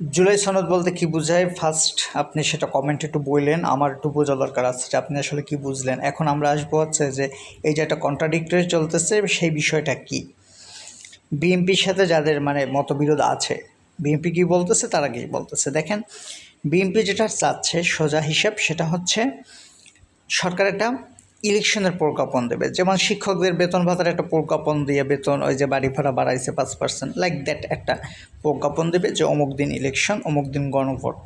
জুলাই সনদ বলতে কি বোঝায় ফার্স্ট আপনি সেটা কমেন্টে একটু বললেন, আমার একটু বোঝা দরকার আছে যে আপনি আসলে কি বুঝলেন। এখন আমরা আসবো হচ্ছে যে এই যে একটা কন্ট্রাডিক্টরি চলতেছে সেই বিষয়টা কি। বিএনপির সাথে যাদের মানে মতবিরোধ আছে, বিএনপি কী বলতেছে তারা কী বলতেছে দেখেন। বিএনপি যেটা চাচ্ছে সোজা হিসাব সেটা হচ্ছে সরকার একটা ইলেকশনের প্রজ্ঞাপন দেবে, যেমন শিক্ষকদের বেতন ভাতার একটা প্রজ্ঞাপন দিয়ে বেতন ওই যে বাড়ি ভাড়া বাড়াইছে 5%, লাইক দ্যাট একটা প্রজ্ঞাপন দেবে যে অমুক দিন ইলেকশন, অমুক দিন গণভোট।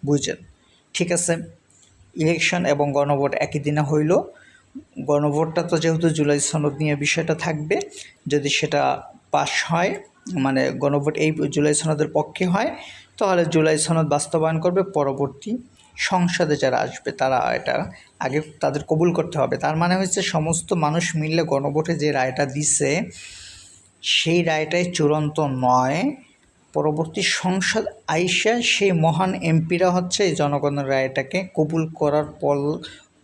বুঝছেন? ঠিক আছে, ইলেকশন এবং গণভোট একই দিনে হইল। গণভোটটা তো যেহেতু জুলাই সনদ নিয়ে বিষয়টা থাকবে, যদি সেটা পাশ হয় মানে গণভোট এই জুলাই সনদের পক্ষে হয়, তাহলে জুলাই সনদ বাস্তবায়ন করবে পরবর্তী সংসদে যারা আসবে তারা এটা আগে তাদের কবুল করতে হবে। তার মানে হচ্ছে সমস্ত মানুষ মিললে গণভোটে যে রায়টা দিছে সেই রায়টাই চূড়ান্ত নয়, পরবর্তী সংসদ আইসা সেই মহান এমপিরা হচ্ছে এই জনগণের রায়টাকে কবুল করার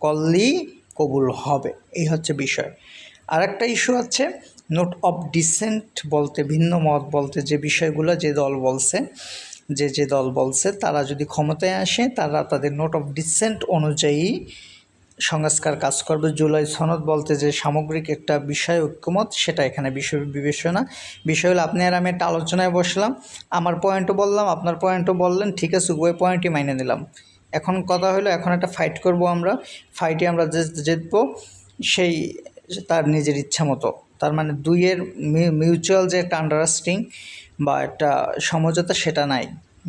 করলেই কবুল হবে। এই হচ্ছে বিষয়। আর একটা ইস্যু আছে নোট অফ ডিসেন্ট বলতে, ভিন্ন মত বলতে যে বিষয়গুলো যে দল বলছে, যে দল বলছে তারা যদি ক্ষমতায় আসে তারা তাদের নোট অফ ডিসেন্ট অনুযায়ী সংস্কার কাজ করবে। জুলাই সনদ বলতে যে সামগ্রিক একটা বিষয় ঐক্যমত, সেটা এখানে বিষয় বিবেচনা। বিষয় হলো আপনি আর আমি একটা আলোচনায় বসলাম, আমার পয়েন্টও বললাম, আপনার পয়েন্টও বললেন, ঠিক আছে, উভয় পয়েন্টই মাইনে নিলাম। এখন কথা হলো এখন একটা ফাইট করব আমরা, ফাইটে আমরা যে জিতবো সেই তার নিজের ইচ্ছা মতো। তার মানে দুইয়ের মিউচুয়াল যে একটা আন্ডারস্ট্যান্ডিং বা একটা সমঝোতা সেটা নাই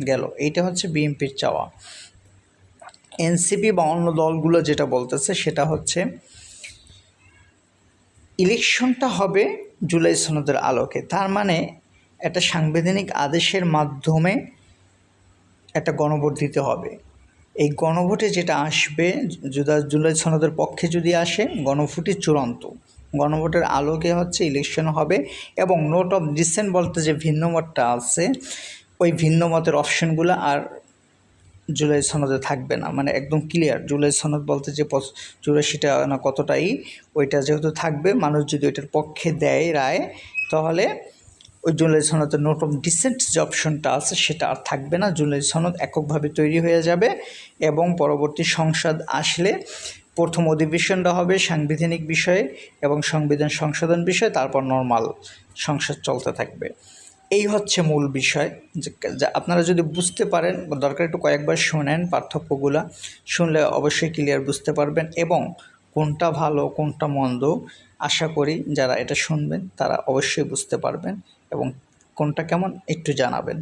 গেল। এইটা হচ্ছে বিএনপির চাওয়া। এনসিপি বা অন্য দলগুলো যেটা বলতেছে সেটা হচ্ছে ইলেকশনটা হবে জুলাই সনদের আলোকে। তার মানে একটা সাংবিধানিক আদেশের মাধ্যমে একটা গণভোট দিতে হবে। এই গণভোটে যেটা আসবে, জুলাই সনদের পক্ষে যদি আসে গণভোটই চূড়ান্ত, গণভোটের আলোকে হচ্ছে ইলেকশন হবে। এবং নোট অফ ডিসেন্ট বলতে যে ভিন্ন মতটা আছে, ওই ভিন্ন মতের অপশনগুলো আর জুলাই সনদে থাকবে না, মানে একদম ক্লিয়ার। জুলাই সনদ বলতে যে 84টা না কতটাই, ওইটা যেহেতু থাকবে, মানুষ যদি ওইটার পক্ষে দেয় রায়, তাহলে ওই জুলাই সনদের নোট অফ ডিসেন্ট যে অপশনটা আছে সেটা আর থাকবে না। জুলাই সনদ এককভাবে তৈরি হয়ে যাবে এবং পরবর্তী সংসদ আসলে প্রথম অধিবেশনটা হবে সাংবিধানিক বিষয়ে এবং সংবিধান সংশোধন বিষয়ে, তারপর নর্মাল সংসদ চলতে থাকবে। এই হচ্ছে মূল বিষয়। যে আপনারা যদি বুঝতে পারেন, দরকার একটু কয়েকবার শোনেন, পার্থক্যগুলো শুনলে অবশ্যই ক্লিয়ার বুঝতে পারবেন এবং কোনটা ভালো কোনটা মন্দ আশা করি যারা এটা শুনবেন তারা অবশ্যই বুঝতে পারবেন এবং কোনটা কেমন একটু জানাবেন।